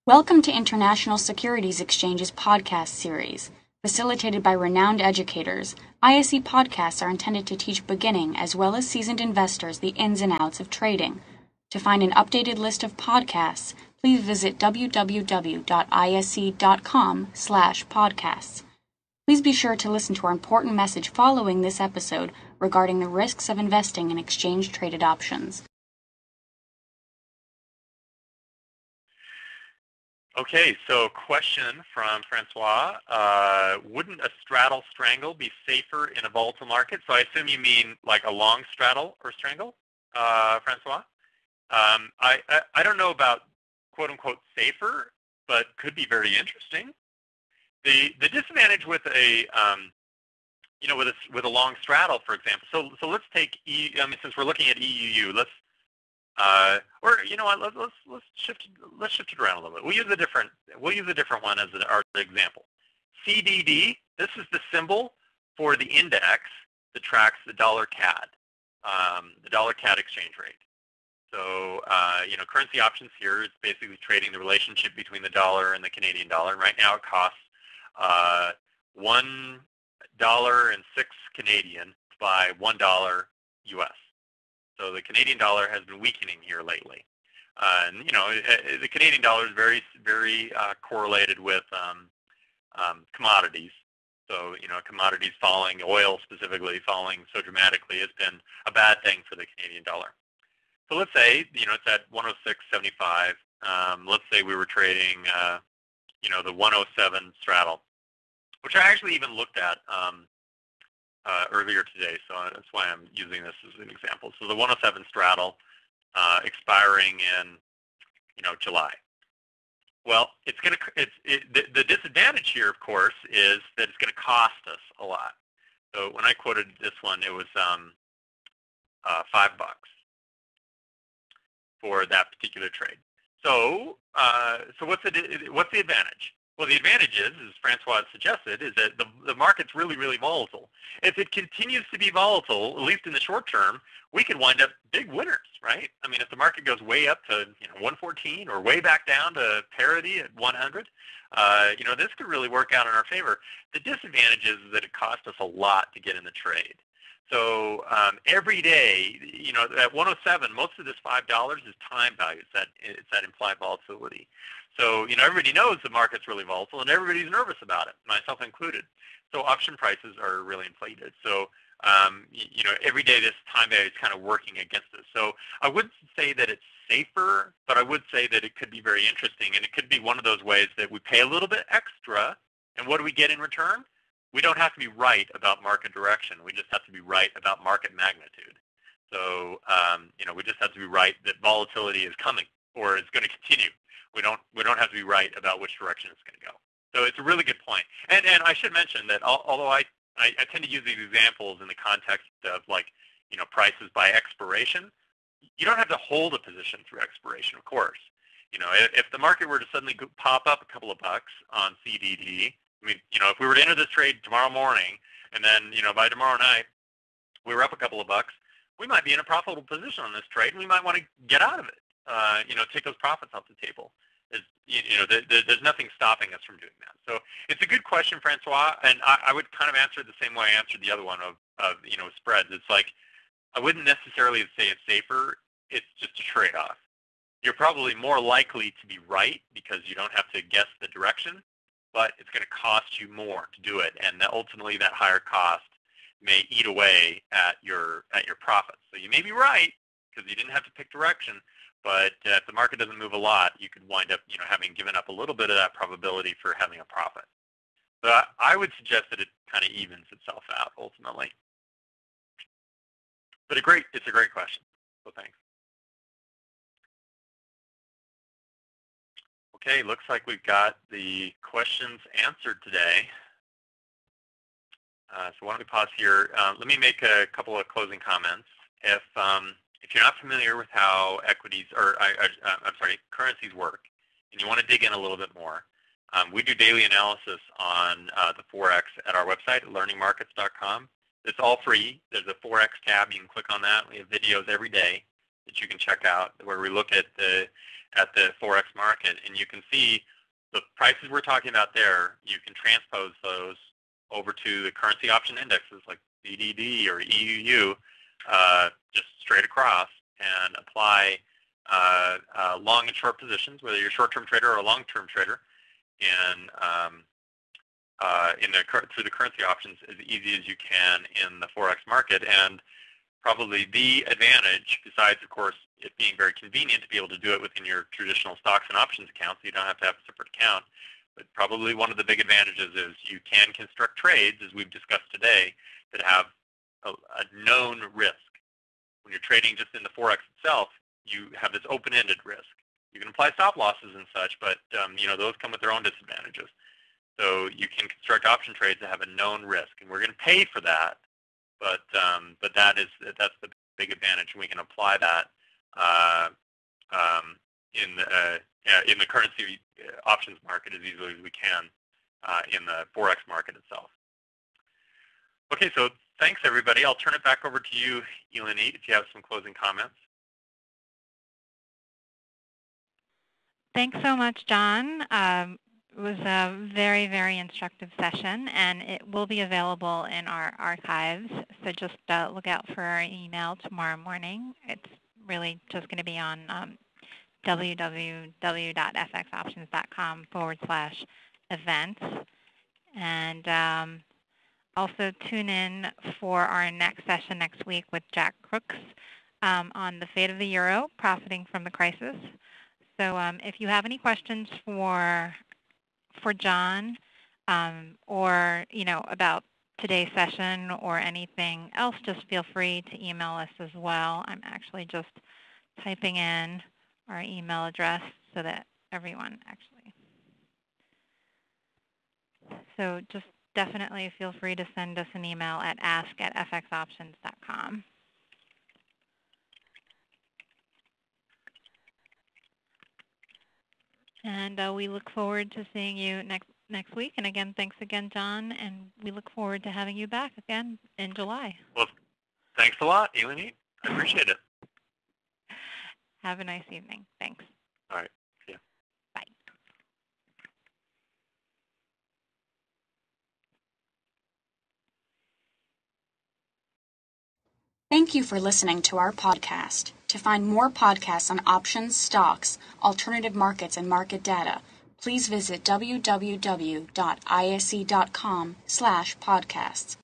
Welcome to International Securities Exchange's podcast series. Facilitated by renowned educators, ISE podcasts are intended to teach beginning as well as seasoned investors the ins and outs of trading. To find an updated list of podcasts, please visit www.ise.com/podcasts. Please be sure to listen to our important message following this episode regarding the risks of investing in exchange-traded options. Okay, so question from Francois. Wouldn't a straddle strangle be safer in a volatile market? So I assume you mean like a long straddle or strangle, Francois? I don't know about quote unquote safer, but could be very interesting. The disadvantage with a with a long straddle, for example. So let's take since we're looking at EUU, let's or you know what? Let's shift it around a little bit. We'll use a different one as our example. CDD. This is the symbol for the index that tracks the dollar CAD, exchange rate. So currency options here is basically trading the relationship between the dollar and the Canadian dollar. And right now it costs $1.06 Canadian by $1 US. So the Canadian dollar has been weakening here lately. And the Canadian dollar is very, very correlated with commodities. So commodities falling, oil specifically falling so dramatically has been a bad thing for the Canadian dollar. So let's say it's at 106.75. Let's say we were trading the 107 straddle, which I actually even looked at earlier today, so that's why I'm using this as an example. So the 107 straddle expiring in July. Well, the disadvantage here, of course, is that it's going to cost us a lot. So when I quoted this one, it was $5 for that particular trade. So what's the advantage? Well, the advantage is, as Francois suggested, is that the market's really, really volatile. If it continues to be volatile, at least in the short term, we could wind up big winners, right? I mean, if the market goes way up to 114 or way back down to parity at 100, this could really work out in our favor. The disadvantage is that it costs us a lot to get in the trade. So every day, at 107, most of this $5 is time value. It's that implied volatility. So, everybody knows the market's really volatile, and everybody's nervous about it, myself included. So option prices are really inflated. So, every day this time value is kind of working against us. So I wouldn't say that it's safer, but I would say that it could be very interesting, and it could be one of those ways that we pay a little bit extra, and what do we get in return? We don't have to be right about market direction. We just have to be right about market magnitude. So, we just have to be right that volatility is coming or it's going to continue. We don't have to be right about which direction it's going to go. So it's a really good point. And I should mention that although I tend to use these examples in the context of prices by expiration, you don't have to hold a position through expiration, of course. If the market were to suddenly pop up a couple of bucks on CDD, I mean, if we were to enter this trade tomorrow morning and then, by tomorrow night we were up a couple of bucks, we might be in a profitable position on this trade and we might want to get out of it. Take those profits off the table. There's nothing stopping us from doing that. So it's a good question, Francois, and I would kind of answer it the same way I answered the other one of spreads. It's like I wouldn't necessarily say it's safer. It's just a trade-off. You're probably more likely to be right because you don't have to guess the direction, but it's going to cost you more to do it, and ultimately that higher cost may eat away at your profits. So you may be right because you didn't have to pick direction, but if the market doesn't move a lot, you could wind up, having given up a little bit of that probability for having a profit. So I would suggest that it kind of evens itself out ultimately. But it's a great question. So thanks. Okay, looks like we've got the questions answered today. So why don't we pause here? Let me make a couple of closing comments. If you're not familiar with how currencies work, and you want to dig in a little bit more, we do daily analysis on the Forex at our website, learningmarkets.com. It's all free. There's a Forex tab. You can click on that. We have videos every day. that you can check out where we look at the Forex market, and you can see the prices we're talking about there. You can transpose those over to the currency option indexes like BDD or EUU, just straight across, and apply long and short positions, whether you're a short-term trader or a long-term trader, and through the currency options as easy as you can in the Forex market. And probably the advantage, besides, of course, it being very convenient to be able to do it within your traditional stocks and options account, so you don't have to have a separate account, but probably one of the big advantages is you can construct trades, as we've discussed today, that have a known risk. When you're trading just in the Forex itself, you have this open-ended risk. You can apply stop losses and such, but those come with their own disadvantages. So you can construct option trades that have a known risk, and we're going to pay for that. But that's the big advantage. We can apply that in the currency options market as easily as we can in the Forex market itself. Okay, so thanks everybody. I'll turn it back over to you, Eleni, if you have some closing comments. Thanks so much, John. It was a very, very instructive session, and it will be available in our archives. So just look out for our email tomorrow morning. It's really just going to be on www.fxoptions.com/events. And also tune in for our next session next week with Jack Crooks on the fate of the euro, profiting from the crisis. So if you have any questions for John or about today's session or anything else, just feel free to email us as well. I'm actually just typing in our email address so that everyone actually. So just definitely feel free to send us an email at ask@fxoptions.com. And we look forward to seeing you next week. And again, thanks again, John. And we look forward to having you back again in July. Well, thanks a lot, Eleni. I appreciate it. Have a nice evening. Thanks. All right. Yeah. Bye. Thank you for listening to our podcast. To find more podcasts on options, stocks, alternative markets, and market data, please visit www.ise.com/podcasts.